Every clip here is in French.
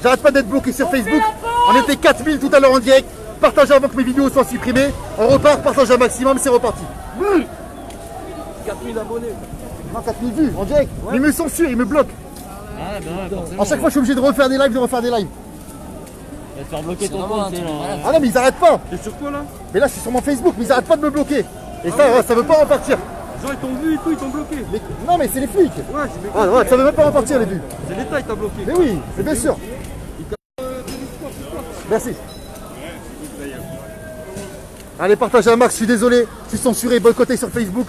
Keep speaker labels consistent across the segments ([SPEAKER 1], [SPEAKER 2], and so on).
[SPEAKER 1] J'arrête pas d'être bloqué sur Facebook. On était 4000 tout à l'heure en direct. Partagez avant que mes vidéos soient supprimées. On repart, partagez un maximum, c'est reparti.
[SPEAKER 2] 4000 abonnés.
[SPEAKER 1] Non, 4000 vues en direct.
[SPEAKER 2] Ouais.
[SPEAKER 1] Mais ils me censurent, ils me bloquent.
[SPEAKER 3] Ah bah ouais, forcément.
[SPEAKER 1] À chaque fois, je suis obligé de refaire des lives,
[SPEAKER 3] Va te faire bloquer ton
[SPEAKER 2] vraiment un
[SPEAKER 3] compte,
[SPEAKER 2] truc de malade.
[SPEAKER 1] Ah non, mais ils arrêtent pas.
[SPEAKER 2] T'es sur quoi là?
[SPEAKER 1] Mais là, je suis sur mon Facebook, mais ils arrêtent pas de me bloquer. Et ça veut pas repartir.
[SPEAKER 2] Genre ils t'ont vu et tout, ils t'ont bloqué.
[SPEAKER 1] Mais, non, mais c'est les flics.
[SPEAKER 2] Ouais, j'ai
[SPEAKER 1] Ah, ouais, ça veut même pas repartir les vues.
[SPEAKER 2] c'est l'État qui t'a bloqué.
[SPEAKER 1] Mais oui, c'est bien sûr. Merci. Allez, partagez un max, je suis désolé. Je suis censuré, boycotté sur Facebook.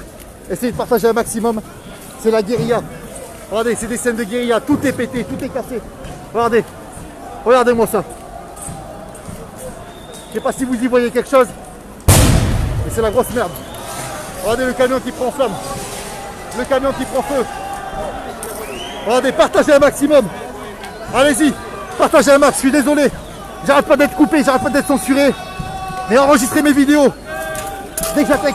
[SPEAKER 1] Essayez de partager un maximum. C'est la guérilla. Regardez, c'est des scènes de guérilla. Tout est pété, tout est cassé. Regardez. Regardez-moi ça. Je sais pas si vous y voyez quelque chose. Mais c'est la grosse merde. Regardez le camion qui prend flamme. Le camion qui prend feu. Regardez, partagez un maximum. Allez-y, partagez un max, je suis désolé. J'arrête pas d'être coupé, j'arrête pas d'être censuré. Mais enregistrez mes vidéos. Dès que j'atteins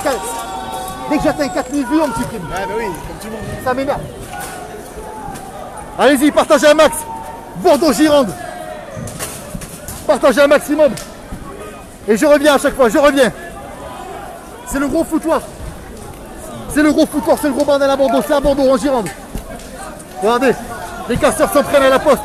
[SPEAKER 1] 4000 vues, on me supprime.
[SPEAKER 4] Ah bah oui, comme tout le monde.
[SPEAKER 1] Ça m'énerve. Allez-y, partagez un max. Bordeaux-Gironde. Partagez un maximum. Et je reviens à chaque fois, je reviens. C'est le gros foutoir. C'est le gros foutoir, c'est le gros bordel à Bordeaux. C'est à Bordeaux, en Gironde. Regardez, les casseurs s'en prennent à la poste.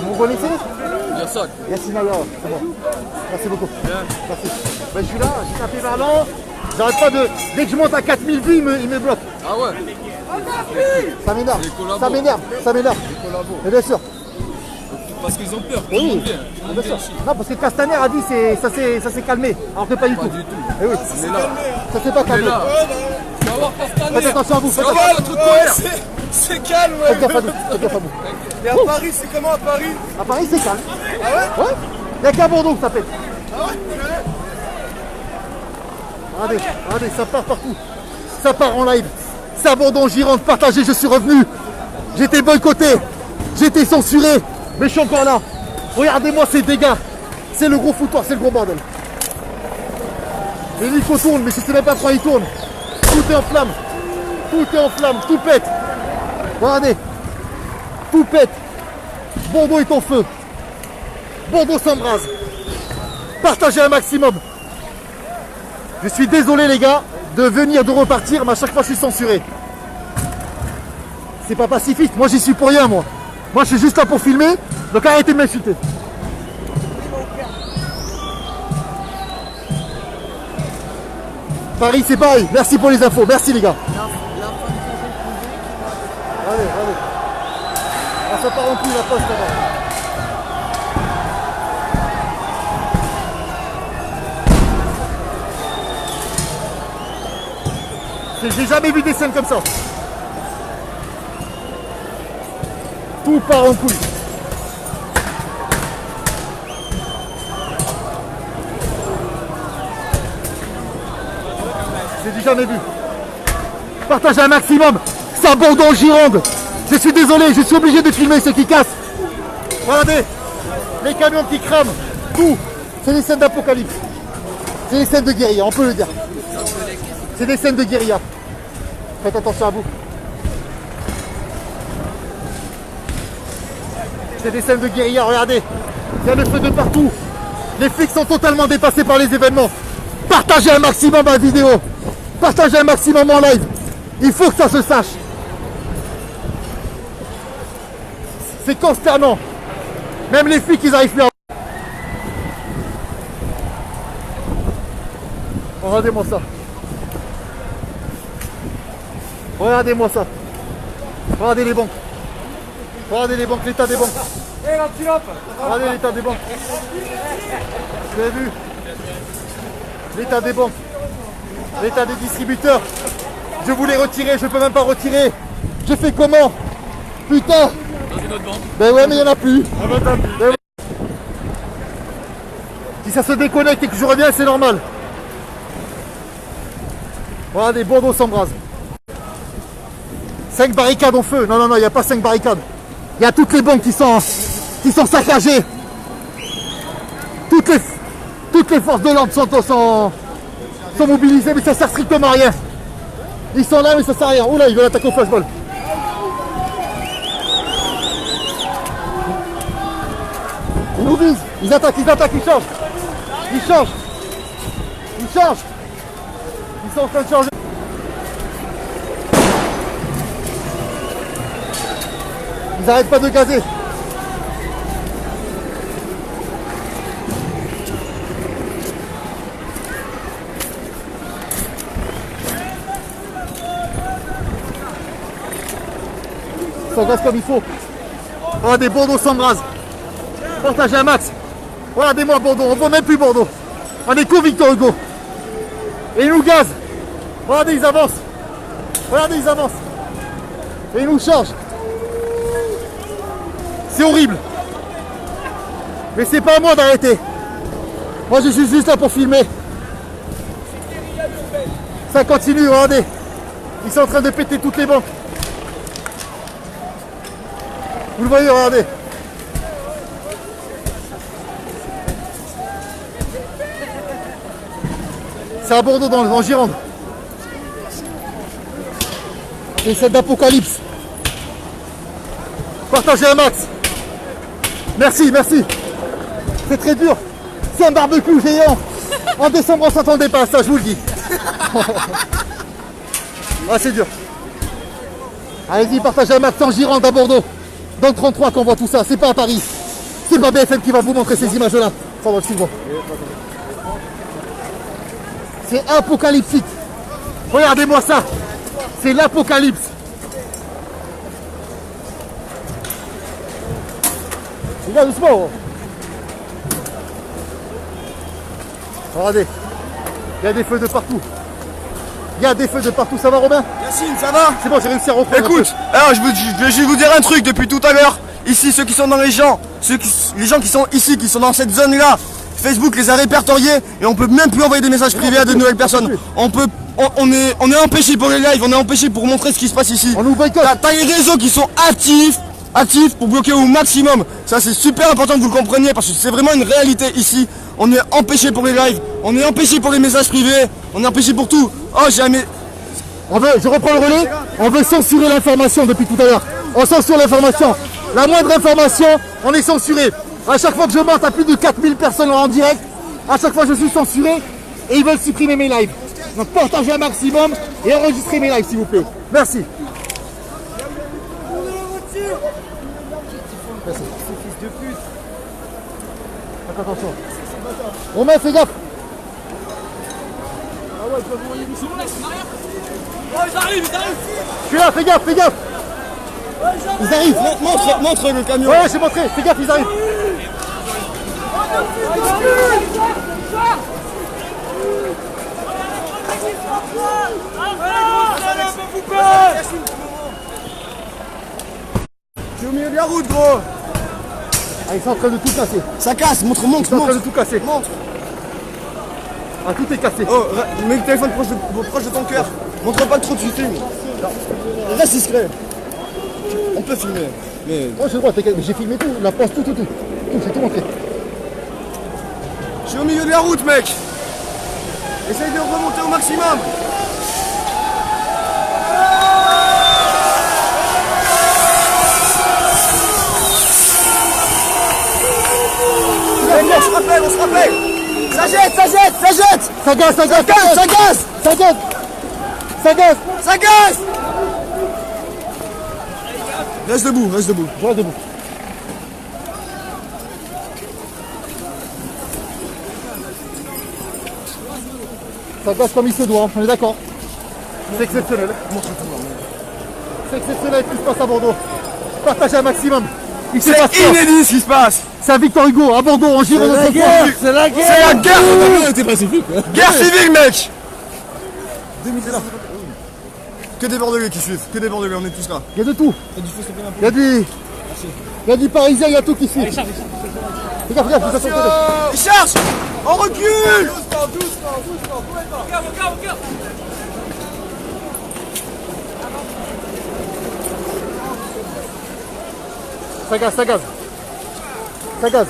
[SPEAKER 1] Vous connaissez?
[SPEAKER 2] Bien ça.
[SPEAKER 1] Merci Naya, c'est bon. Merci beaucoup. Merci. Ben, je suis là, j'ai tapé vers l'an. J'arrête pas de. Dès que je monte à 4000 vues, il me bloque.
[SPEAKER 2] Ah ouais.
[SPEAKER 1] Ça m'énerve.
[SPEAKER 2] Les collabos.
[SPEAKER 1] Ça m'énerve. Ça m'énerve. Mais bien sûr.
[SPEAKER 2] Parce qu'ils ont peur.
[SPEAKER 1] Oui. Bien sûr. Non, parce que Castaner a dit ça s'est calmé. Alors que pas du tout.
[SPEAKER 2] du tout.
[SPEAKER 1] Eh oui.
[SPEAKER 2] On est là.
[SPEAKER 1] Ça s'est pas calmé.
[SPEAKER 2] là. Tu vas voir Castaner.
[SPEAKER 1] Faites attention à vous. Faites
[SPEAKER 2] Tu vas voir le truc colère.
[SPEAKER 4] C'est calme, ouais.
[SPEAKER 1] Faites gaffe à vous. Faites gaffe à vous.
[SPEAKER 4] Et à Paris, c'est comment à Paris?
[SPEAKER 1] À Paris, c'est calme.
[SPEAKER 4] Ah ouais?
[SPEAKER 1] Ouais. Il n'y a qu'à Bordeaux que ça pète.
[SPEAKER 4] Ah ouais?
[SPEAKER 1] Regardez, regardez, ça part partout. Ça part en live. C'est à Bordeaux, Gironde, partagé, je suis revenu. J'étais boycotté. J'étais censuré. Mais je suis encore là. Regardez-moi ces dégâts. C'est le gros foutoir, c'est le gros bordel. L'hélico tourne, mais je sais même pas quand il tourne. Tout est en flamme. Tout est en flamme, tout pète. Regardez. Tout pète. Bordeaux est en feu. Bordeaux s'embrase. Partagez un maximum. Je suis désolé les gars de venir, de repartir, mais à chaque fois je suis censuré. C'est pas pacifiste, moi j'y suis pour rien moi. Moi je suis juste là pour filmer, donc arrêtez de m'insulter. Paris c'est pareil, merci pour les infos, merci les gars. Allez, allez. Ah, ça part en couille la poste là-bas. J'ai jamais vu des scènes comme ça. Tout part en couille. J'ai jamais vu. Partagez un maximum. C'est à Bordeaux en Gironde. Je suis désolé, je suis obligé de filmer ceux qui cassent. Regardez, les camions qui crament. Tout. C'est des scènes d'apocalypse. C'est des scènes de guérilla, on peut le dire. C'est des scènes de guérilla. Faites attention à vous. C'est des scènes de guérilla, regardez. Il y a le feu de partout. Les flics sont totalement dépassés par les événements. Partagez un maximum la vidéo. Partagez un maximum en live. Il faut que ça se sache. C'est consternant. Même les flics, ils arrivent plus à... Regardez-moi ça. Regardez-moi ça. Regardez les banques. Regardez les banques, l'état des banques. Regardez l'état des banques. Vous avez vu? L'état des banques. L'état des distributeurs. Je voulais retirer, je peux même pas retirer. Je fais comment? Putain.
[SPEAKER 2] Dans une autre banque.
[SPEAKER 1] Ben ouais, mais il n'y en a plus. Ben ouais. Si ça se déconnecte et que je reviens, c'est normal. Regardez, Bordeaux s'embrase. 5 barricades en feu. Non, non, non, il n'y a pas 5 barricades. Il y a toutes les banques qui sont saccagées. Toutes les forces de l'ordre sont mobilisées, mais ça sert strictement à rien. Ils sont là, mais ça sert à rien. Oula, ils veulent attaquer au flashball. Ils nous visent. Ils attaquent, ils changent. Ils changent. Ils changent. Ils sont en train de changer. Ils n'arrêtent pas de gazer. Ils s'engagent comme il faut. Regardez, Bordeaux s'embrase. Partagez un max. Regardez-moi Bordeaux, on ne voit même plus Bordeaux. On est qu'au Victor Hugo. Et ils nous gazent. Regardez, ils avancent. Regardez, ils avancent. Et ils nous chargent. C'est horrible. Mais c'est pas à moi d'arrêter. Moi je suis juste là pour filmer. Ça continue, regardez. Ils sont en train de péter toutes les banques. Vous le voyez, regardez. C'est à Bordeaux, en Gironde. C'est cette d'apocalypse. Partagez un max. Merci, merci. C'est très dur. C'est un barbecue géant. En décembre, on s'attendait pas à ça, je vous le dis. Ah, c'est dur. Allez-y, partagez un max en Gironde à Bordeaux. Dans le 33 qu'on voit tout ça. C'est pas à Paris. C'est pas BFM qui va vous montrer ces images-là. Pardon, excuse-moi. C'est apocalyptique. Regardez-moi ça. C'est l'apocalypse. Regarde doucement. Regardez. Il y a des feux de partout. Il y a des feux de partout. Ça va, Robin?
[SPEAKER 4] Yacine, ça va?
[SPEAKER 1] C'est bon, j'ai réussi à reprendre.
[SPEAKER 4] Écoute, alors je vais juste vous dire un truc depuis tout à l'heure. Ici, ceux qui sont dans les gens qui sont ici, qui sont dans cette zone-là, Facebook les a répertoriés et on peut même plus envoyer des messages privés à de nouvelles personnes. On est empêché pour les lives, on est empêché pour montrer ce qui se passe ici.
[SPEAKER 1] On nous boycotte.
[SPEAKER 4] T'as les réseaux qui sont actifs pour bloquer au maximum. Ça c'est super important que vous le compreniez parce que c'est vraiment une réalité ici. On est empêché pour les lives, on est empêché pour les messages privés, on est empêché pour tout. Oh jamais.
[SPEAKER 1] Je reprends le relais. On veut censurer l'information depuis tout à l'heure. On censure l'information. La moindre information, on est censuré. À chaque fois que je monte à plus de 4000 personnes en direct, à chaque fois je suis censuré et ils veulent supprimer mes lives. Donc partagez un maximum et enregistrez mes lives s'il vous plaît. Merci. Merci. Attention. Romain, fais gaffe.
[SPEAKER 2] Oh, ils arrivent.
[SPEAKER 1] Je suis là, fais gaffe. Ils arrivent.
[SPEAKER 4] Montre le camion.
[SPEAKER 1] Ouais, j'ai montré. Fais gaffe, ils arrivent.
[SPEAKER 4] Je suis au milieu de la route, gros.
[SPEAKER 1] Ah, ils sont en train de tout casser.
[SPEAKER 4] Ça casse, montre.
[SPEAKER 1] Ils sont en train de tout casser.
[SPEAKER 4] Montre.
[SPEAKER 1] Ah, tout est cassé.
[SPEAKER 4] Oh, mets le téléphone proche de ton cœur. Montre pas trop, tu filmes. Reste discret. On peut filmer. Mais
[SPEAKER 1] Moi j'ai le droit, t'inquiète, mais j'ai filmé tout, la poste, tout. Tout, j'ai tout montré.
[SPEAKER 4] je suis au milieu de la route, mec. Essaye de remonter au maximum. On se rappelle. Ça jette.
[SPEAKER 1] Ça gaz.
[SPEAKER 4] Reste debout.
[SPEAKER 1] Je reste debout. Ça gaz comme il se doit, on est d'accord. C'est exceptionnel. C'est exceptionnel ce qui se passe à Bordeaux. Partagez un maximum. Il se passe
[SPEAKER 4] C'est inédit ce qui se passe.
[SPEAKER 1] C'est à Victor Hugo, à Bordeaux, en Gironde.
[SPEAKER 4] C'est la guerre.
[SPEAKER 3] T'es pacifique.
[SPEAKER 4] Guerre civile, mec. Que des Bordelais qui suivent. Que des Bordelais, on est tous là.
[SPEAKER 1] Il y a de tout. Il y a du Parisien, il y a tout qui suit. Fais gaffe, fais attention.
[SPEAKER 4] Il charge. On recule.
[SPEAKER 2] Regarde.
[SPEAKER 1] Ça gaz, ça gaz. Ça gaz.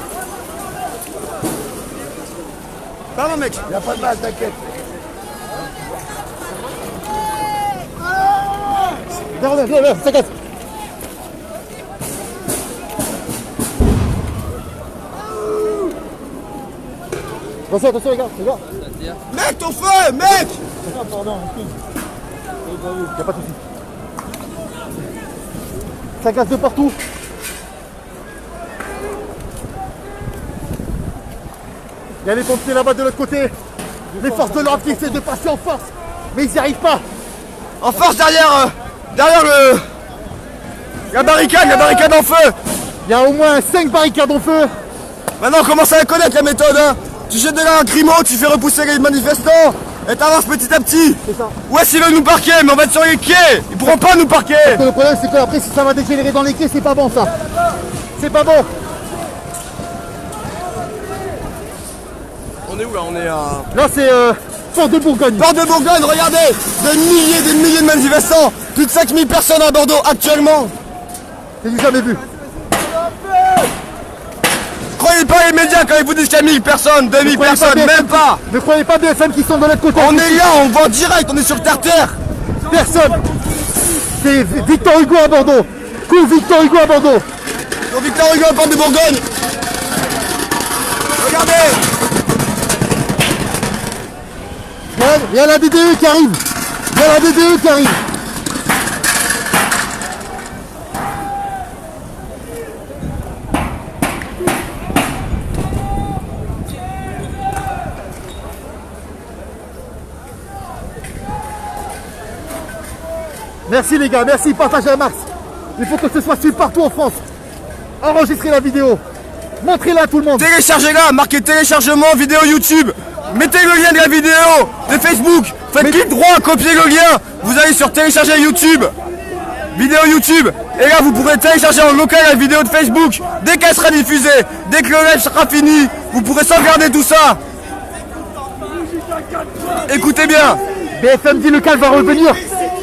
[SPEAKER 4] Pardon mec.
[SPEAKER 1] Y'a pas de balle, t'inquiète. Viens, ça gaz. Attention les gars.
[SPEAKER 4] Mec, ton feu, mec.
[SPEAKER 1] Pardon, y'a pas de soucis. Ça gaz de partout. Il y a les pompiers là-bas de l'autre côté. Les forces de l'ordre qui essaient de passer en force. Mais ils n'y arrivent pas.
[SPEAKER 4] En force derrière la barricade en feu.
[SPEAKER 1] Il y a au moins 5 barricades en feu.
[SPEAKER 4] Maintenant on commence à connaître la méthode hein. Tu jettes de là un crimo, tu fais repousser les manifestants et t'avances petit à petit.
[SPEAKER 1] C'est ça.
[SPEAKER 4] Ouais s'ils veulent nous parquer, mais on va être sur les quais. Ils pourront pas nous parquer.
[SPEAKER 1] Le problème c'est qu'après si ça va dégénérer dans les quais, c'est pas bon ça. C'est pas bon.
[SPEAKER 4] On est où là? On est à...
[SPEAKER 1] Là c'est Porte de Bourgogne.
[SPEAKER 4] Porte de Bourgogne, regardez. Des milliers de manifestants. Plus de 5000 personnes à Bordeaux actuellement.
[SPEAKER 1] C'est du jamais vu.
[SPEAKER 4] Croyez pas les médias quand ils vous disent qu'il y a 1000 personnes, 2000 personnes, même pas.
[SPEAKER 1] Ne croyez pas BFM qui sont de l'autre côté.
[SPEAKER 4] On est là, on voit en direct, on est sur terre.
[SPEAKER 1] Personne. C'est Victor Hugo à Bordeaux. Coup Victor Hugo à Bordeaux.
[SPEAKER 4] Donc Victor Hugo à Porte de Bourgogne. Regardez.
[SPEAKER 1] Il y a la DDE qui arrive. Merci les gars, merci, partagez un max. Il faut que ce soit su partout en France. Enregistrez la vidéo. Montrez-la à tout le monde.
[SPEAKER 4] Téléchargez-la, marquez téléchargement vidéo YouTube. Mettez le lien de la vidéo de Facebook. Faites clic droit, copiez le lien. Vous allez sur télécharger YouTube. Vidéo YouTube. Et là, vous pourrez télécharger en local la vidéo de Facebook. Dès qu'elle sera diffusée, dès que le live sera fini, vous pourrez sauvegarder tout ça. Écoutez bien.
[SPEAKER 1] BFM dit le calme va revenir.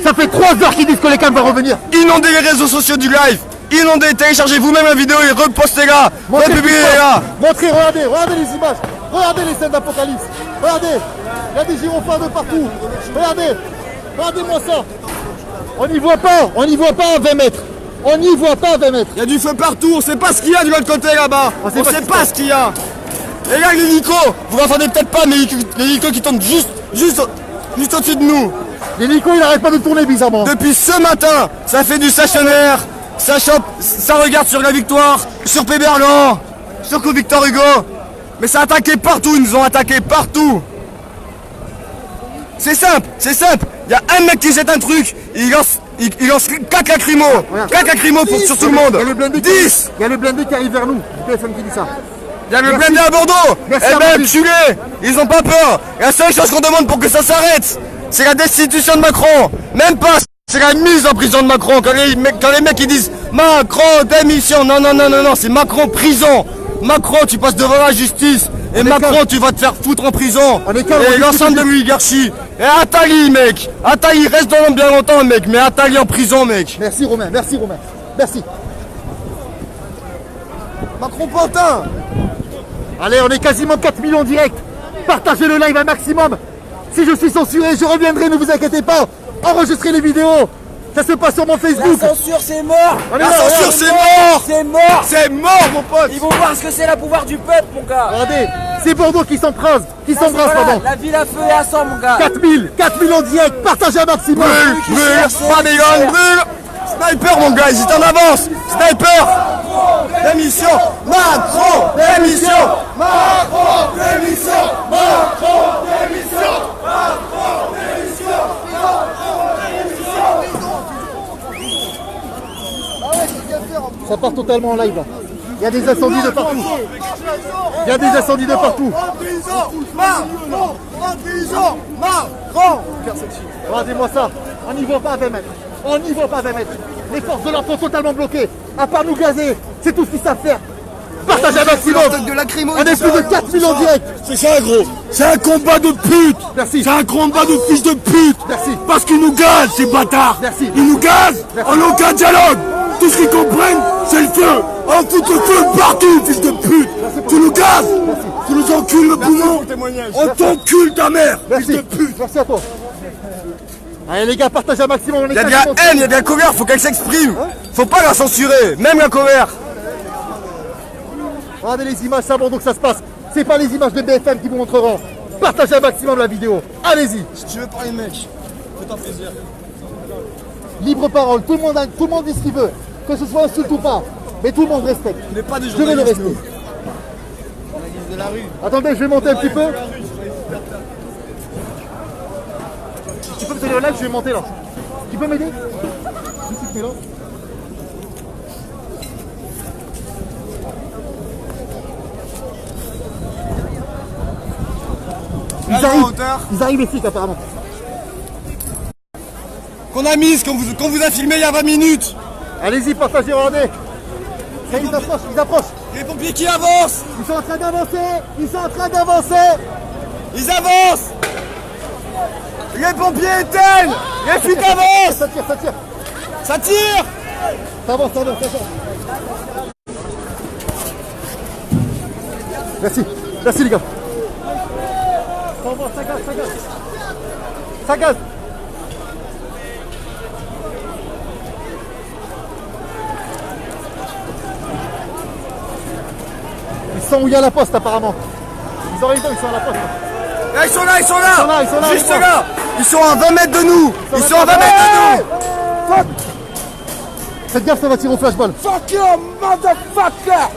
[SPEAKER 1] Ça fait 3 heures qu'ils disent que le calme va revenir.
[SPEAKER 4] Inondez les réseaux sociaux du live. Inondez, téléchargez vous-même la vidéo et repostez-la.
[SPEAKER 1] Montrez
[SPEAKER 4] Republiez-la.
[SPEAKER 1] Montrez, regardez les images. Regardez les scènes d'apocalypse. Regardez. Il y a des gyrophares de partout. Regardez-moi ça. On n'y voit pas à 20 mètres.
[SPEAKER 4] Il y a du feu partout, on sait pas ce qu'il y a de l'autre côté là-bas. On sait pas ce qu'il y a. Et là l'hélico, vous l'entendez peut-être pas, mais l'hélico qui tombe juste au-dessus de nous.
[SPEAKER 1] L'hélico il arrête pas de tourner bizarrement.
[SPEAKER 4] Depuis ce matin, ça fait du stationnaire, ça regarde sur la victoire, sur Péberlan, sur Victor Hugo. Mais ça a attaqué partout, ils nous ont attaqué partout. C'est simple. Il y a un mec qui jette un truc, il lance 4 lacrymos. 4 lacrymos sur tout le monde. 10.
[SPEAKER 1] Il y a le blindé qui arrive vers nous. BFM qui dit ça.
[SPEAKER 4] Il y a le blindé à Bordeaux.
[SPEAKER 1] Merci,
[SPEAKER 4] Eh ben, tuez-les. Ils ont pas peur. La seule chose qu'on demande pour que ça s'arrête, c'est la destitution de Macron. Même pas, c'est la mise en prison de Macron. Quand les mecs ils disent Macron démission. Non, c'est Macron prison. Macron, tu passes devant la justice. Et Macron, tu vas te faire foutre en prison. Et l'ensemble de l'oligarchie. Et Attali, mec. Attali, reste dans l'ombre bien longtemps, mec. Mais Attali en prison, mec.
[SPEAKER 1] Merci Romain. Merci.
[SPEAKER 4] Macron Pantin.
[SPEAKER 1] Allez, on est quasiment 4 millions direct. Partagez le live un maximum. Si je suis censuré, je reviendrai, ne vous inquiétez pas. Enregistrez les vidéos. Ça se passe sur mon Facebook.
[SPEAKER 5] La censure c'est mort.
[SPEAKER 4] La censure c'est mort.
[SPEAKER 5] C'est mort.
[SPEAKER 4] C'est mort, mon pote.
[SPEAKER 5] Ils vont voir ce que c'est le pouvoir du peuple, mon gars.
[SPEAKER 1] Regardez, c'est Bordeaux qui s'embrase.
[SPEAKER 5] Voilà, la ville à feu et à sang, mon gars.
[SPEAKER 1] 4 000 en direct. Partagez un maximum.
[SPEAKER 4] Brûle, Babylone, brûle. Sniper, mon gars, ils étaient en avance. Sniper. Démission. Macron. Démission. Macron. Démission. Macron. Démission. Macron. Démission.
[SPEAKER 1] Ça part totalement en live là. Il y a des incendies de partout.
[SPEAKER 4] En prison. Macron. En prison. Macron.
[SPEAKER 1] Regardez-moi ça. On n'y voit pas à 20 mètres. Les forces de l'ordre sont totalement bloquées. À part nous gazer, c'est tout ce qu'ils savent faire. Partagez un maximum. On est plus de 4 000 en direct.
[SPEAKER 4] C'est ça, gros. C'est un combat de pute.
[SPEAKER 1] Merci.
[SPEAKER 4] C'est un combat de fils de pute.
[SPEAKER 1] Merci.
[SPEAKER 4] Parce qu'ils nous gazent, ces bâtards.
[SPEAKER 1] Merci.
[SPEAKER 4] Ils nous gazent.
[SPEAKER 1] Merci.
[SPEAKER 4] En aucun dialogue. Tout ce qu'ils comprennent, c'est le feu. On fout le feu partout, fils de pute. Tu nous gazes. Tu nous encules le poumon. On t'encule ta mère, fils de pute.
[SPEAKER 1] Merci à toi. Allez les gars, partagez un maximum.
[SPEAKER 4] Il y a de la haine, il y a de la colère, faut qu'elle s'exprime. Faut pas la censurer, même la colère.
[SPEAKER 1] Regardez les images, c'est à Bordeaux que ça se passe. C'est pas les images de BFM qui vous montreront. Partagez un maximum la vidéo. Allez-y.
[SPEAKER 4] Si tu veux parler mec, fais-toi plaisir.
[SPEAKER 1] Libre parole, tout le monde dit ce qu'il veut. Que ce soit insulte ou pas. Mais tout le monde respecte.
[SPEAKER 4] On n'est pas des
[SPEAKER 1] Je vais le
[SPEAKER 4] journalistes.
[SPEAKER 1] rester. Attendez, je vais monter un petit peu. Tu peux me tenir là, je vais monter là. Tu peux m'aider? Ici, tu mets là. Ils arrivent ici apparemment.
[SPEAKER 4] Qu'on a mise, qu'on vous a filmé il y a 20 minutes.
[SPEAKER 1] Allez-y, partagez, regardez. Ça, ils approchent, ils approchent.
[SPEAKER 4] Les pompiers qui avancent.
[SPEAKER 1] Ils sont en train d'avancer. Ils sont en train d'avancer.
[SPEAKER 4] Ils avancent. Les pompiers éteignent. Les flics avancent.
[SPEAKER 1] Ça tire, ça tire.
[SPEAKER 4] Ça tire.
[SPEAKER 1] Ça avance, ça avance, ça avance. Merci. Merci les gars. Ça avance, ça gaz, ça gaz. Ça gaz. Ils sont où il y a la poste apparemment. Ils ont raison, ils sont à la poste.
[SPEAKER 4] Là, ils sont là, ils sont là.
[SPEAKER 1] Ils sont là,
[SPEAKER 4] Juste là. Ils sont à 20 mètres de nous. Ils sont à 20 mètres de nous.
[SPEAKER 1] Fuck. Faites gaffe, ça va tirer au flashball.
[SPEAKER 5] Fuck you, motherfucker!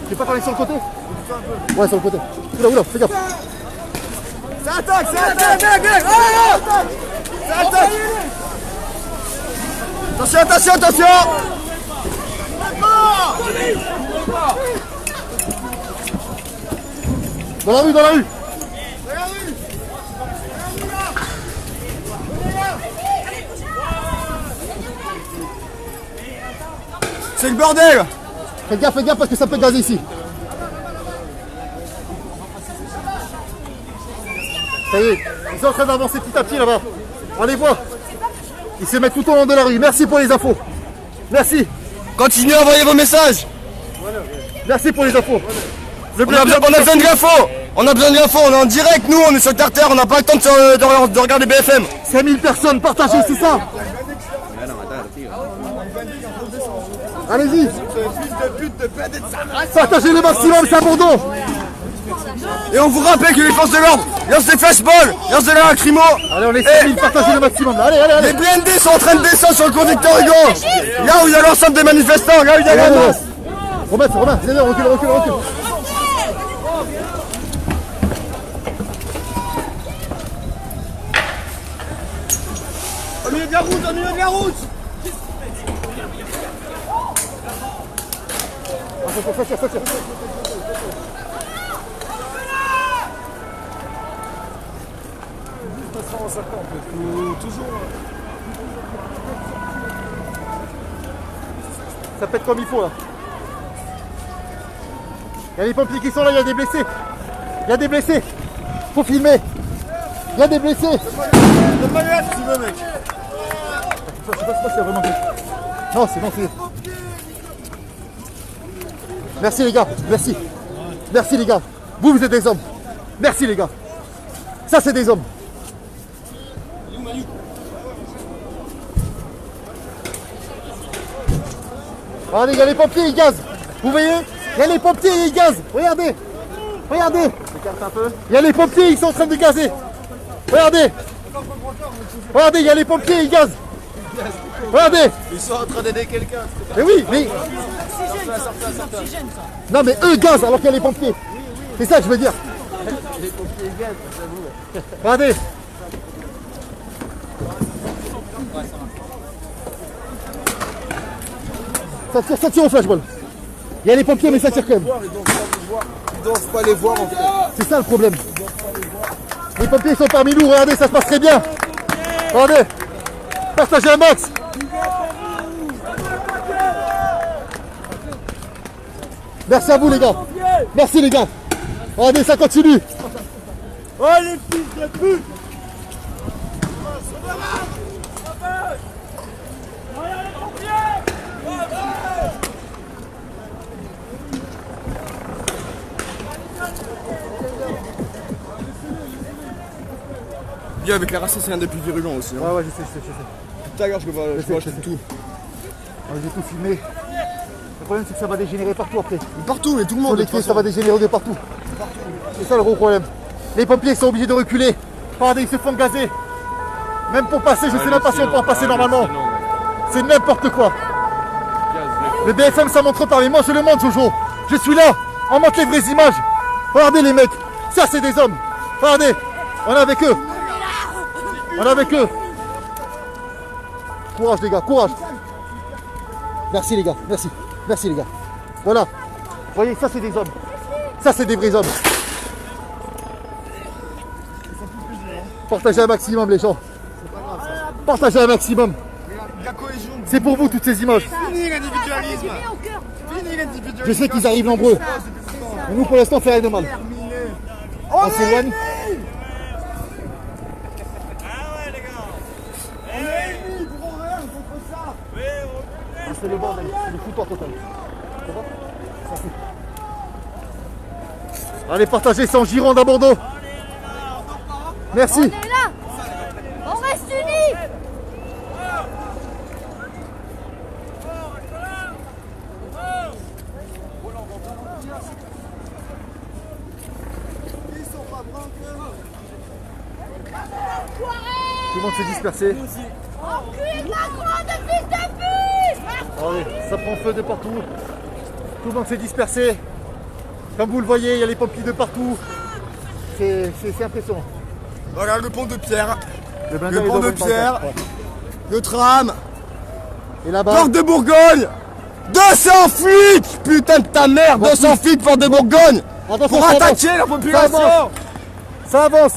[SPEAKER 1] Tu peux pas parler sur le côté? Ouais, sur le côté. Oula, oula, fais gaffe.
[SPEAKER 4] Ça attaque, ça attaque. Ça attaque. Attention, attention, attention.
[SPEAKER 1] Dans la rue, dans la rue.
[SPEAKER 4] C'est le bordel.
[SPEAKER 1] Faites gaffe parce que ça peut gazer ici. Ça y est, ils sont en train d'avancer petit à petit là-bas. On les voit. Ils se mettent tout au long de la rue. Merci pour les infos. Merci.
[SPEAKER 4] Continuez à envoyer vos messages.
[SPEAKER 1] Merci pour les infos.
[SPEAKER 4] On a besoin de l'info. On a besoin de l'info. On est en direct, nous, on est sur le terre-terre. On n'a pas le temps de regarder BFM.
[SPEAKER 1] 5000 personnes partagées, c'est ça. Allez-y. Partagez le maximum, c'est à Bordeaux.
[SPEAKER 4] Et on vous rappelle que les forces de l'ordre lancent des flashballs, lancent de la lacrymo.
[SPEAKER 1] Allez, on est 5000, partagez le maximum. Allez, allez, allez.
[SPEAKER 4] Les blindés sont en train de descendre sur le conducteur Hugo. Là où il y a l'ensemble des manifestants, là où il y a la masse.
[SPEAKER 1] Romain, viens, recule.
[SPEAKER 4] Au milieu de la route,
[SPEAKER 1] Ça tire. Ça pète comme il faut là. Il y a les pompiers qui sont là, il y a des blessés. Faut filmer. Il y a des blessés.
[SPEAKER 4] Donne-moi le F si tu veux, mec.
[SPEAKER 1] Je sais pas s'il y a vraiment blessé. Non, c'est bon, c'est. Merci les gars, merci. Merci les gars. Vous êtes des hommes. Merci les gars. Ça c'est des hommes. Regardez, il y a les pompiers, ils gazent. Vous voyez? Il y a les pompiers, ils gazent. Regardez. Il y a les pompiers, ils sont en train de gazer. Regardez, il y a les pompiers, ils gazent. Regardez.
[SPEAKER 4] Ils sont en train d'aider quelqu'un.
[SPEAKER 1] Mais oui, mais... Non mais eux gazent alors qu'il y a les pompiers. C'est ça que je veux dire. Les pompiers gazent, j'avoue. Regardez. Ça tire au flashball. Il y a les pompiers mais ça tire quand même.
[SPEAKER 4] Ils doivent pas les voir en fait.
[SPEAKER 1] C'est ça le problème. Les pompiers sont parmi nous, regardez, ça se passe très bien. Regardez. Partagez un max. Merci à vous les gars. Merci les gars. Regardez, ça continue.
[SPEAKER 4] Oh les fils de pute. gars, avec la race, c'est un des plus virulents aussi. Hein.
[SPEAKER 1] Ouais, ouais, je sais.
[SPEAKER 4] Tout à l'heure, je vois
[SPEAKER 1] sais.
[SPEAKER 4] tout.
[SPEAKER 1] J'ai tout filmé. Le problème, c'est que ça va dégénérer partout après.
[SPEAKER 4] Partout, mais tout le
[SPEAKER 1] Sur
[SPEAKER 4] monde.
[SPEAKER 1] les quais, ça va dégénérer de partout. C'est ça le gros problème. Les pompiers sont obligés de reculer. Regardez, ils se font gazer. Même pour passer, je sais même pas si on peut en passer normalement. C'est n'importe quoi. Le BFM, ça montre pas, mais moi je le montre, Jojo. Je suis là. On montre les vraies images. Regardez les mecs. Ça, c'est des hommes. Regardez. On est avec eux. On est avec eux. Courage les gars, courage. Merci les gars, merci. Merci les gars. Voilà. Vous voyez, ça c'est des hommes. Ça c'est des vrais hommes. Partagez un maximum les gens. Partagez un maximum. C'est pour vous toutes ces images.
[SPEAKER 4] Fini l'individualisme.
[SPEAKER 1] Je sais qu'ils arrivent nombreux. Mais nous pour l'instant on fait rien de mal. On s'éloigne. C'est le bordel, c'est le foutoir total. Ça va? Ça fout. Allez, partagez, c'est en Gironde à Bordeaux. Merci.
[SPEAKER 6] On est là. On reste unis.
[SPEAKER 1] Tout le monde s'est dispersé.
[SPEAKER 6] Enculé de la croix de fils de pute.
[SPEAKER 1] Allez, ça prend feu de partout. Tout le monde s'est dispersé. Comme vous le voyez, il y a les pompiers de partout. C'est impressionnant.
[SPEAKER 4] Voilà le pont de Pierre.
[SPEAKER 1] Le
[SPEAKER 4] pont de Pierre.
[SPEAKER 1] Ouais.
[SPEAKER 4] Le tram.
[SPEAKER 1] Et là-bas,
[SPEAKER 4] Porte de Bourgogne. 200 flics. Putain de ta mère. 200 flics Porte de Bourgogne.
[SPEAKER 1] attention,
[SPEAKER 4] Pour
[SPEAKER 1] ça
[SPEAKER 4] attaquer
[SPEAKER 1] avance.
[SPEAKER 4] la population.
[SPEAKER 1] Ça avance.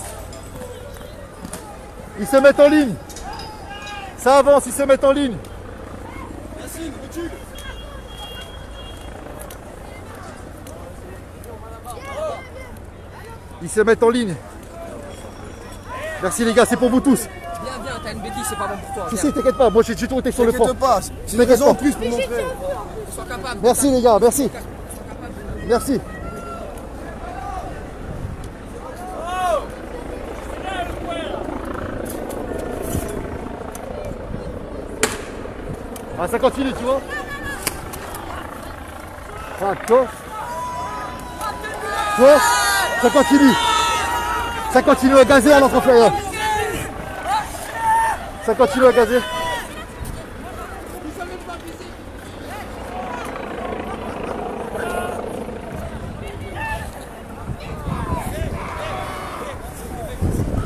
[SPEAKER 1] Ils se mettent en ligne. Ça avance, ils se mettent en ligne. Ils se mettent en ligne. Merci les gars, c'est pour vous tous.
[SPEAKER 2] Viens, t'as une bêtise, c'est pas bon pour toi.
[SPEAKER 1] Si, si, t'inquiète pas, moi j'ai toujours été sur le pont.
[SPEAKER 4] T'inquiète pas. C'est une
[SPEAKER 1] T'inquiète
[SPEAKER 4] raison
[SPEAKER 1] pas.
[SPEAKER 4] en plus pour montrer.
[SPEAKER 2] Sois capable.
[SPEAKER 1] Merci les gars, merci. Merci. Ah, ça continue, tu vois. Ah, tu vois. Tu vois, ça continue. Ça continue à gazer à l'entre inférieur. Ça continue à gazer.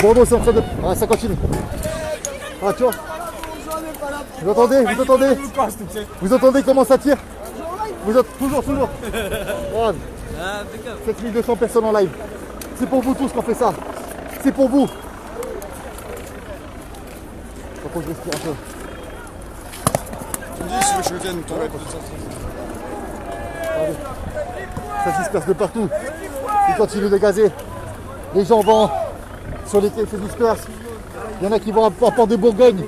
[SPEAKER 1] Bordeaux, c'est en train de... Ah, ça continue. Ah, tu vois. Vous entendez? Vous entendez? Vous entendez comment ça tire? Vous êtes toujours. Regarde. 7200 personnes en live. C'est pour vous tous qu'on fait ça. C'est pour vous. Faut que je respire un peu.
[SPEAKER 4] Tu me dis si je vienne tomber.
[SPEAKER 1] Regardez. Ça se disperse de partout. Ils continuent de gazer. Les gens vont sur les quais, se dispersent. Il y en a qui vont à Port de Bourgogne.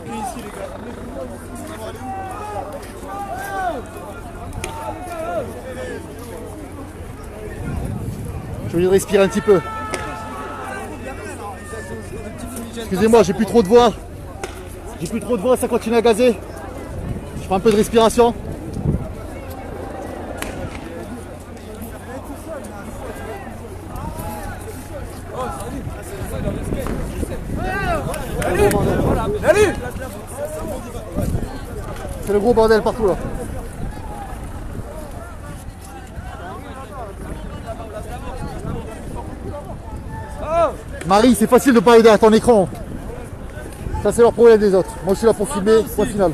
[SPEAKER 1] Je vais respirer un petit peu. Excusez-moi, j'ai plus trop de voix. Ça continue à gazer. Je fais un peu de respiration. C'est le gros bordel partout là. Marie, c'est facile de parler derrière ton écran. Ça c'est leur problème des autres. Moi je suis là pour filmer, point final.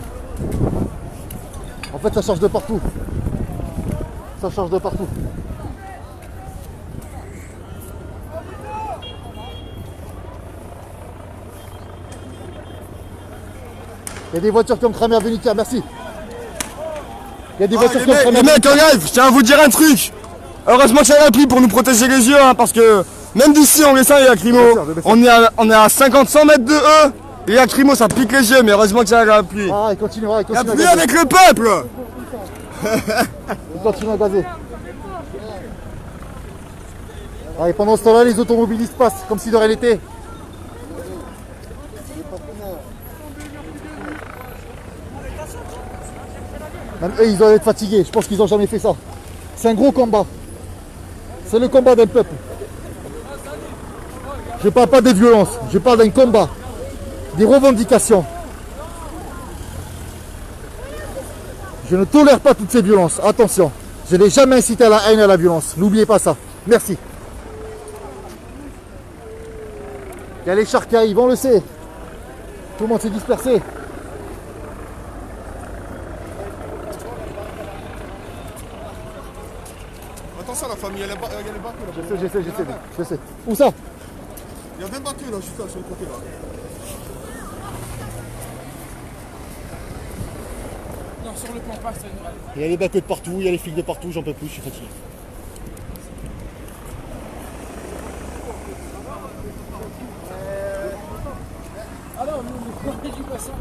[SPEAKER 1] En fait ça charge de partout. Ça charge de partout. Il y a des voitures qui ont cramé à Vénitia, merci. Il y a des voitures qui ont cramé à
[SPEAKER 4] Les mecs en live, je tiens à vous dire un truc. Heureusement qu'il y a la pluie pour nous protéger les yeux, hein, parce que même d'ici on les sent les lacrymos. On est à 50-100 mètres de eux. Les lacrymos ça pique les yeux, mais heureusement qu'il y a la pluie.
[SPEAKER 1] Ah, il continue, il
[SPEAKER 4] La
[SPEAKER 1] continue à
[SPEAKER 4] pluie
[SPEAKER 1] gazer.
[SPEAKER 4] avec le peuple.
[SPEAKER 1] Il continue à gazer. Ah, et pendant ce temps-là, les automobilistes passent comme si de rien n'était. Même eux, ils doivent être fatigués. Je pense qu'ils n'ont jamais fait ça. C'est un gros combat. C'est le combat d'un peuple. Je ne parle pas des violences. Je parle d'un combat. Des revendications. Je ne tolère pas toutes ces violences. Attention. Je n'ai jamais incité à la haine et à la violence. N'oubliez pas ça. Merci. Il y a les chars qui arrivent, on le sait. Tout le monde s'est dispersé.
[SPEAKER 4] Attention la famille, il y a les bateaux là.
[SPEAKER 1] Je sais. Où ça?
[SPEAKER 4] Il y a 20 bateaux là, juste là, sur le côté là.
[SPEAKER 2] Non, sur le plan pas, c'est une vraie.
[SPEAKER 1] Il y a les bateaux de partout, il y a les flics de partout, j'en peux plus, je suis fatigué.
[SPEAKER 2] Alors, nous, on fait du poisson.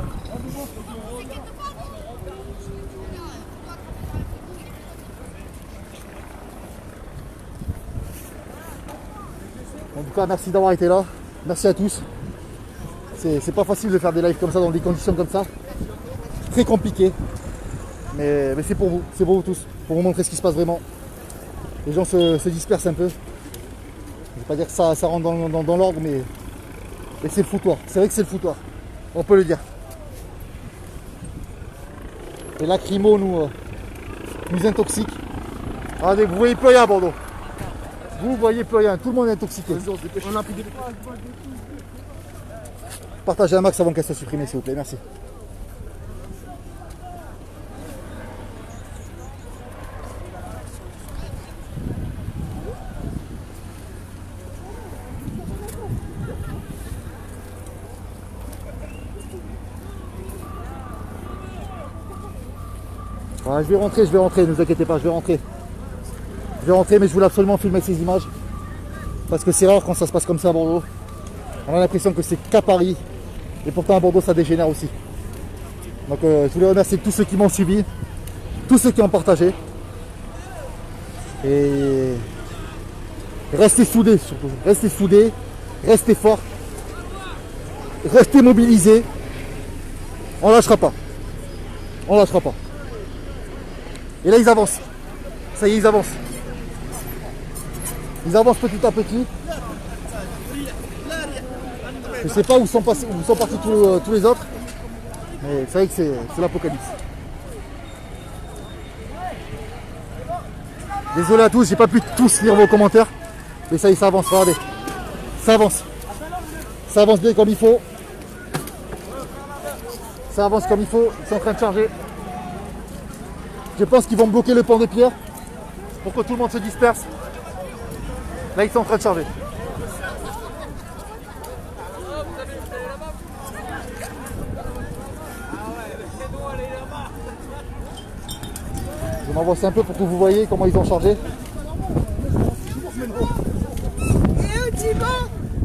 [SPEAKER 1] En tout cas, merci d'avoir été là. Merci à tous. C'est pas facile de faire des lives comme ça, dans des conditions comme ça. Très compliqué. Mais c'est pour vous tous. Pour vous montrer ce qui se passe vraiment. Les gens se dispersent un peu. Je ne vais pas dire que ça rentre dans l'ordre, mais c'est le foutoir. C'est vrai que c'est le foutoir. On peut le dire. Et lacrymo nous intoxique. Regardez, vous voyez plus rien à Bordeaux. Vous voyez plus rien, tout le monde est intoxiqué. On a plus de... Partagez un max avant qu'elle soit supprimée, s'il vous plaît, merci. Voilà, je vais rentrer, ne vous inquiétez pas, je vais rentrer. Je vais rentrer, mais je voulais absolument filmer ces images. Parce que c'est rare quand ça se passe comme ça à Bordeaux. On a l'impression que c'est qu'à Paris. Et pourtant à Bordeaux ça dégénère aussi. Donc je voulais remercier tous ceux qui m'ont suivi. Tous ceux qui ont partagé. Et restez soudés surtout. Restez soudés. Restez forts. Restez mobilisés. On lâchera pas. On lâchera pas. Et là ils avancent. Ça y est, ils avancent. Ils avancent petit à petit. Je ne sais pas où sont partis tous les autres. Mais c'est vrai que c'est l'apocalypse. Désolé à tous, j'ai pas pu tous lire vos commentaires. Mais ça y est, ça avance, regardez. Ça avance. Ça avance bien comme il faut. Ça avance comme il faut. Ils sont en train de charger. Je pense qu'ils vont bloquer le pont de pierre pour que tout le monde se disperse. Là, ils sont en train de charger. Je m'avance un peu pour que vous voyez comment ils ont chargé.
[SPEAKER 6] Et où tu vas?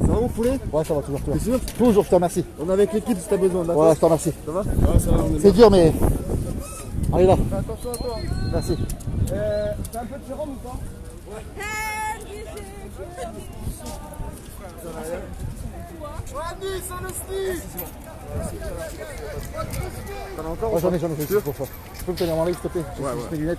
[SPEAKER 1] Ça va vous poulet? Ouais, ça va toujours. T'es sûr? Toujours, je te remercie. On est avec l'équipe si t'as besoin. Voilà, je te remercie. Ça va? Ouais, ça va. C'est dur, mais. Allez là.
[SPEAKER 4] Attention à toi.
[SPEAKER 1] Merci.
[SPEAKER 4] T'as un peu de sérum ou pas?
[SPEAKER 1] T'en as encore? Ouais, j'en ai fait pour ça. Tu peux me tenir mon live s'il te plaît? Ouais. Mes lunettes.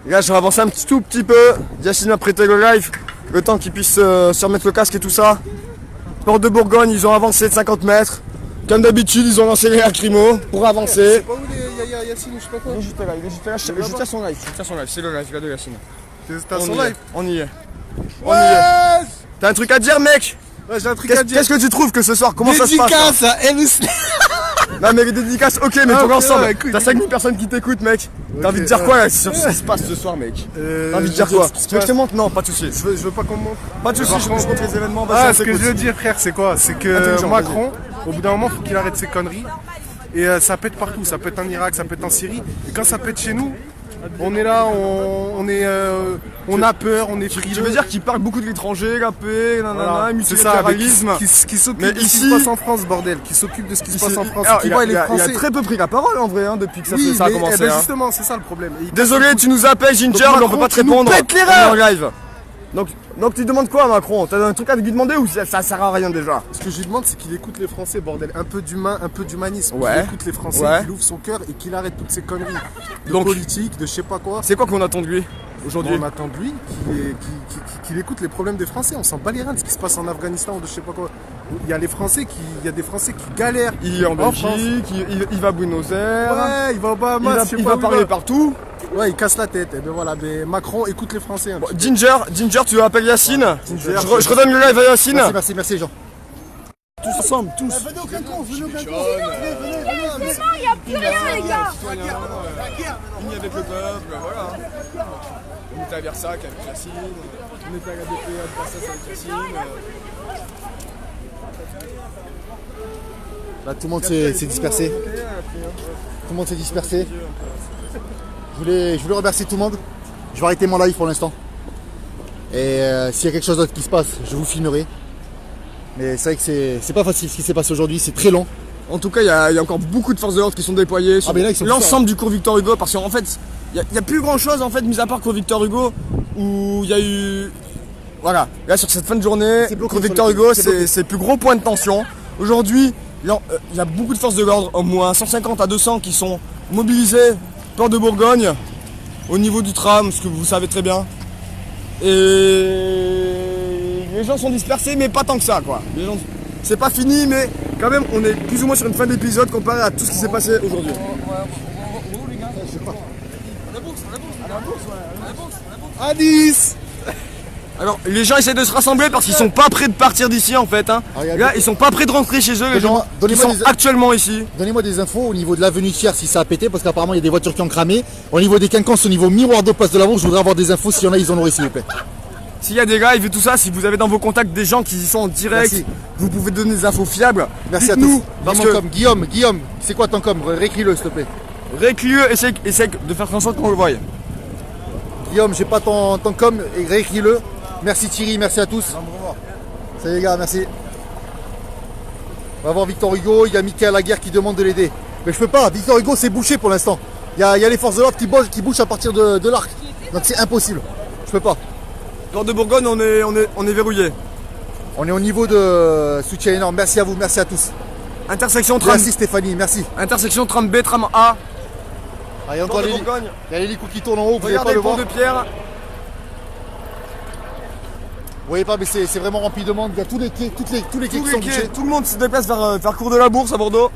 [SPEAKER 4] Les gars, je vais avancer un tout petit peu. Yacine m'a prêté le live. Le temps qu'ils puissent se remettre le casque et tout ça. Porte de Bourgogne, ils ont avancé de 50 mètres. Comme d'habitude, ils ont lancé les lacrymos pour avancer.
[SPEAKER 5] C'est pas où Yacine ou je sais pas quoi?
[SPEAKER 4] Il est juste là, je tiens son live, c'est le live, regarde Yacine.
[SPEAKER 5] T'as son live?
[SPEAKER 4] On y est. On y est. T'as un truc à dire, mec?
[SPEAKER 5] Ouais, j'ai un truc à dire.
[SPEAKER 4] Qu'est-ce que tu trouves que ce soir? Comment ça se passe?
[SPEAKER 5] Dédicace à Elus.
[SPEAKER 4] Non mais les dédicaces, ok, mais
[SPEAKER 5] Ah,
[SPEAKER 4] ton
[SPEAKER 5] ok,
[SPEAKER 4] ensemble,
[SPEAKER 5] ouais, écoute.
[SPEAKER 4] t'as 5000 personnes qui t'écoutent, mec. T'as envie de dire quoi là, sur ce qui se passe ce soir, mec? T'as envie de dire quoi? Tu veux que je te montre? Non, pas de soucis.
[SPEAKER 5] Je veux pas qu'on me montre.
[SPEAKER 4] Pas de soucis, je montre les événements.
[SPEAKER 5] Ah,
[SPEAKER 4] vas-y,
[SPEAKER 5] ce que je veux dire, frère, c'est quoi? C'est que
[SPEAKER 4] Intelligent,
[SPEAKER 5] Macron, au bout d'un moment, faut qu'il arrête ses conneries. Et ça pète partout. Ça pète en Irak, ça pète en Syrie. Et quand ça pète chez nous, on est là, on a peur, on est frileux.
[SPEAKER 4] Tu veux dire qu'il parle beaucoup de l'étranger, la paix, nanana,
[SPEAKER 5] Voilà. C'est ça,
[SPEAKER 4] multilatéralisme.
[SPEAKER 5] qui s'occupe
[SPEAKER 4] Mais
[SPEAKER 5] de ce qui
[SPEAKER 4] ici-
[SPEAKER 5] se passe en France, bordel. Qui s'occupe de ce qui se passe en France.
[SPEAKER 4] Alors,
[SPEAKER 5] Qui
[SPEAKER 4] il
[SPEAKER 5] voit
[SPEAKER 4] a
[SPEAKER 5] les Français.
[SPEAKER 4] très peu pris la parole en vrai, hein, depuis que ça,
[SPEAKER 5] Oui,
[SPEAKER 4] ça a
[SPEAKER 5] mais,
[SPEAKER 4] commencé.
[SPEAKER 5] eh ben,
[SPEAKER 4] hein.
[SPEAKER 5] justement, c'est ça le problème. Et il
[SPEAKER 4] Désolé, tu nous appelles Ginger,
[SPEAKER 5] Donc,
[SPEAKER 4] mais on peut
[SPEAKER 5] Macron,
[SPEAKER 4] pas te
[SPEAKER 5] tu nous
[SPEAKER 4] répondre.
[SPEAKER 5] pètes les
[SPEAKER 4] On est en
[SPEAKER 5] reins.
[SPEAKER 4] live. Donc, Donc tu demandes quoi à Macron? T'as un truc à lui demander ou ça sert à rien déjà?
[SPEAKER 5] Ce que je lui demande, c'est qu'il écoute les Français, bordel. Un peu d'humain, un peu d'humanisme.
[SPEAKER 4] Ouais.
[SPEAKER 5] Qu'il écoute les Français,
[SPEAKER 4] Ouais.
[SPEAKER 5] qu'il ouvre son cœur et qu'il arrête toutes ces conneries de
[SPEAKER 4] Donc-
[SPEAKER 5] politique, de je sais pas quoi.
[SPEAKER 4] C'est quoi qu'on attend de lui aujourd'hui?
[SPEAKER 5] On attend de lui qu'il écoute les problèmes des Français. On s'en bat les reins de ce qui se passe en Afghanistan ou de je sais pas quoi. Il y a des Français qui galèrent.
[SPEAKER 4] Il est en
[SPEAKER 5] France.
[SPEAKER 4] Belgique, il va à Buenos Aires,
[SPEAKER 5] Ouais, il va au Bahamas, je sais
[SPEAKER 4] il
[SPEAKER 5] pas
[SPEAKER 4] va
[SPEAKER 5] où
[SPEAKER 4] parler partout.
[SPEAKER 5] Ouais, il casse la tête. Et ben voilà, mais Macron écoute les Français. Un petit peu.
[SPEAKER 4] Ginger, tu veux appeler Yacine?
[SPEAKER 5] Ginger,
[SPEAKER 4] je redonne le live à Yacine.
[SPEAKER 1] Merci Jean.
[SPEAKER 5] Tous ensemble, tous.
[SPEAKER 6] Il n'y a plus rien, les gars.
[SPEAKER 4] Unis avec le peuple, voilà. On était à Versailles avec Yacine, on était à la BP à Versailles avec Yacine.
[SPEAKER 1] Là, tout le monde s'est dispersé. Tout le monde s'est dispersé. Je voulais remercier tout le monde. Je vais arrêter mon live pour l'instant. Et s'il y a quelque chose d'autre qui se passe, je vous filmerai. Mais c'est vrai que c'est pas facile ce qui s'est passé aujourd'hui, c'est très long.
[SPEAKER 4] En tout cas, il y a encore beaucoup de forces de l'ordre qui sont déployées sur
[SPEAKER 1] mais là, ils sont
[SPEAKER 4] l'ensemble du cours Victor Hugo, parce qu'en fait, il n'y a plus grand chose en fait, mis à part cours Victor Hugo, où il y a eu. Voilà, là sur cette fin de journée,
[SPEAKER 1] C'est bloqué
[SPEAKER 4] cours
[SPEAKER 1] sur
[SPEAKER 4] Victor
[SPEAKER 1] le-
[SPEAKER 4] Hugo,
[SPEAKER 1] c'est bloqué.
[SPEAKER 4] c'est le plus gros point de tension. Aujourd'hui, il y a beaucoup de forces de l'ordre, au moins 150 à 200 qui sont mobilisées, Port de Bourgogne, au niveau du tram, ce que vous savez très bien. Et les gens sont dispersés, mais pas tant que ça, quoi. C'est pas fini, mais quand même, on est plus ou moins sur une fin d'épisode comparé à tout ce qui s'est passé aujourd'hui.
[SPEAKER 5] À 10.
[SPEAKER 4] Alors, les gens essaient de se rassembler parce qu'ils sont pas prêts de partir d'ici, en fait. Hein.
[SPEAKER 1] regarde.
[SPEAKER 4] Là, ils sont pas prêts de rentrer chez eux, les gens qui
[SPEAKER 1] Donnez-moi
[SPEAKER 4] sont
[SPEAKER 1] des-
[SPEAKER 4] actuellement ici.
[SPEAKER 1] Donnez-moi des infos au niveau de l'avenue Thiers si ça a pété, parce qu'apparemment il y a des voitures qui ont cramé. Au niveau des quinconces, au niveau miroir de place de la Bourse, je voudrais avoir des infos. S'il y en a, ils en auraient, s'il vous plaît.
[SPEAKER 4] S'il y a des lives et tout ça, si vous avez dans vos contacts des gens qui y sont en direct,
[SPEAKER 1] Merci.
[SPEAKER 4] vous pouvez donner des infos fiables.
[SPEAKER 1] Merci à
[SPEAKER 4] Dites-nous,
[SPEAKER 1] tous.
[SPEAKER 4] parce
[SPEAKER 1] Dis-moi
[SPEAKER 4] que
[SPEAKER 1] comme Guillaume, c'est quoi ton com? Réécris-le, s'il te plaît.
[SPEAKER 4] Réclieux essaie de faire en sorte qu'on le voie.
[SPEAKER 1] Guillaume, j'ai pas ton com, et réécris-le. Merci Thierry, merci à tous. Salut les gars, merci. On va voir Victor Hugo, il y a Mickaël Laguerre qui demande de l'aider. Mais je peux pas, Victor Hugo c'est bouché pour l'instant. Il y a les forces de l'ordre qui bougent à partir de l'arc. Donc c'est impossible. Je peux pas.
[SPEAKER 4] Port de Bourgogne, on est verrouillé.
[SPEAKER 1] On est au niveau de soutien énorme. Merci à vous, merci à tous.
[SPEAKER 4] Intersection tram,
[SPEAKER 1] Merci Stéphanie, merci.
[SPEAKER 4] intersection tram B, tram A,
[SPEAKER 1] Ah, il y a
[SPEAKER 4] Port
[SPEAKER 1] encore
[SPEAKER 4] de
[SPEAKER 1] les
[SPEAKER 4] Bourgogne.
[SPEAKER 1] il y a l'hélico qui tourne en haut, vous n'allez pas
[SPEAKER 4] Regardez
[SPEAKER 1] le
[SPEAKER 4] le pont
[SPEAKER 1] voir.
[SPEAKER 4] de Pierre.
[SPEAKER 1] Vous voyez pas, mais c'est vraiment rempli de monde. Il y a tous les quais qui sont bouchés.
[SPEAKER 4] Tout le monde se déplace vers Cours de la Bourse à Bordeaux.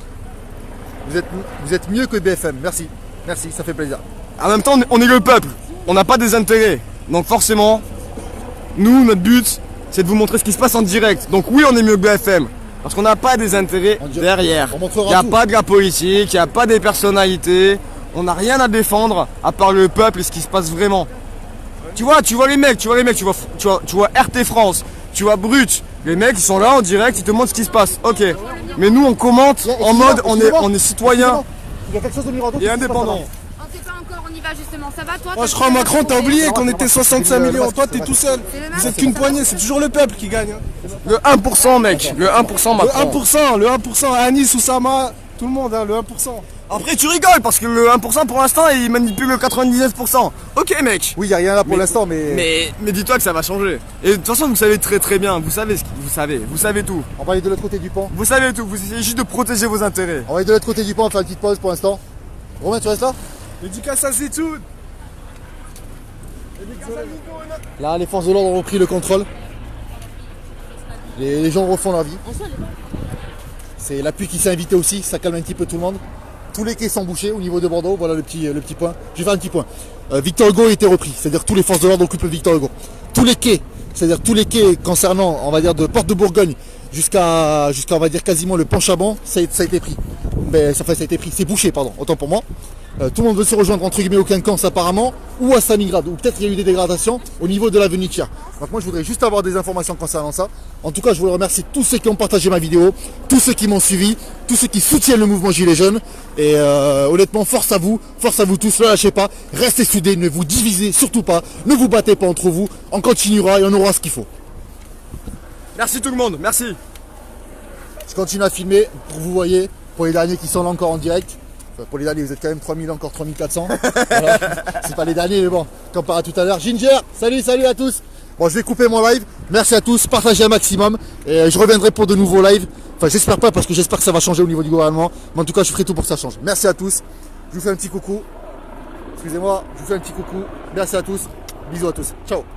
[SPEAKER 1] Vous êtes mieux que BFM, merci. Merci, ça fait plaisir.
[SPEAKER 4] En même temps, on est le peuple. On n'a pas des intérêts. Donc forcément, nous, notre but, c'est de vous montrer ce qui se passe en direct. Donc oui, on est mieux que BFM. Parce qu'on n'a pas des intérêts
[SPEAKER 1] On dirait-
[SPEAKER 4] derrière.
[SPEAKER 1] on montrera
[SPEAKER 4] Il n'y a
[SPEAKER 1] tout.
[SPEAKER 4] pas de la politique, il n'y a pas des personnalités. On n'a rien à défendre à part le peuple et ce qui se passe vraiment. Tu vois les mecs, tu vois RT France, tu vois Brut. Les mecs, ils sont là en direct, ils te montrent ce qui se passe. Ok. Mais nous, on commente en mode, on est citoyen
[SPEAKER 1] Il y a quelque chose de miroir
[SPEAKER 4] et indépendant.
[SPEAKER 6] On sait pas encore, on y va justement. Ça va toi?
[SPEAKER 5] Moi, je crois Macron, t'as oublié qu'on était 65 millions. Toi, t'es tout seul.
[SPEAKER 6] C'est le
[SPEAKER 5] Vous
[SPEAKER 6] masque.
[SPEAKER 5] êtes qu'une poignée, c'est toujours le peuple qui gagne. hein.
[SPEAKER 4] Le 1%, mec. Le 1%
[SPEAKER 5] Le
[SPEAKER 4] maintenant.
[SPEAKER 5] 1%, le 1%, Anis, Oussama, tout le monde, hein, le 1%.
[SPEAKER 4] Après, tu rigoles parce que le 1% pour l'instant, il manipule le 99%. Ok, mec.
[SPEAKER 1] Oui, il n'y a rien là pour l'instant, mais
[SPEAKER 4] Mais dis-toi que ça va changer. Et de toute façon, vous savez très très bien. Vous savez tout.
[SPEAKER 1] on va aller de l'autre côté du pont.
[SPEAKER 4] Vous savez tout. Vous essayez juste de protéger vos intérêts.
[SPEAKER 1] On va aller de l'autre côté du pont, on va faire une petite pause pour l'instant. Romain, tu restes là?
[SPEAKER 5] Dédicace à Zitoun.
[SPEAKER 1] Là, les forces de l'ordre ont repris le contrôle. Les gens refont leur vie. C'est la pluie qui s'est invitée aussi, ça calme un petit peu tout le monde. Tous les quais sont bouchés au niveau de Bordeaux, voilà le petit point. Je vais faire un petit point. Victor Hugo a été repris, c'est-à-dire tous les forces de l'ordre occupent le Victor Hugo. Tous les quais, c'est-à-dire tous les quais concernant, on va dire, de Porte de Bourgogne jusqu'à on va dire quasiment le pont Chabon, ça a été pris. Mais ça a été pris, c'est bouché, pardon, autant pour moi. Tout le monde veut se rejoindre entre guillemets au Quinconce apparemment, ou à Stalingrad, ou peut-être il y a eu des dégradations au niveau de l'avenue Thiers. Donc moi je voudrais juste avoir des informations concernant ça. En tout cas, je voulais remercier tous ceux qui ont partagé ma vidéo, tous ceux qui m'ont suivi, tous ceux qui soutiennent le mouvement Gilets jaunes. Et honnêtement, force à vous tous, ne lâchez pas, restez soudés, ne vous divisez surtout pas, ne vous battez pas entre vous, on continuera et on aura ce qu'il faut.
[SPEAKER 4] Merci tout le monde. Merci.
[SPEAKER 1] Je continue à filmer pour vous voyez, pour les derniers qui sont là encore en direct. Enfin, pour les derniers, vous êtes quand même 3000, encore 3400. Voilà. C'est pas les derniers, mais bon, comparé à tout à l'heure. Ginger, salut à tous. Bon, je vais couper mon live. Merci à tous, partagez un maximum. Et je reviendrai pour de nouveaux lives. Enfin, j'espère pas parce que j'espère que ça va changer au niveau du gouvernement. Mais en tout cas, je ferai tout pour que ça change. Merci à tous. Je vous fais un petit coucou. Excusez-moi, je vous fais un petit coucou. Merci à tous. Bisous à tous. Ciao.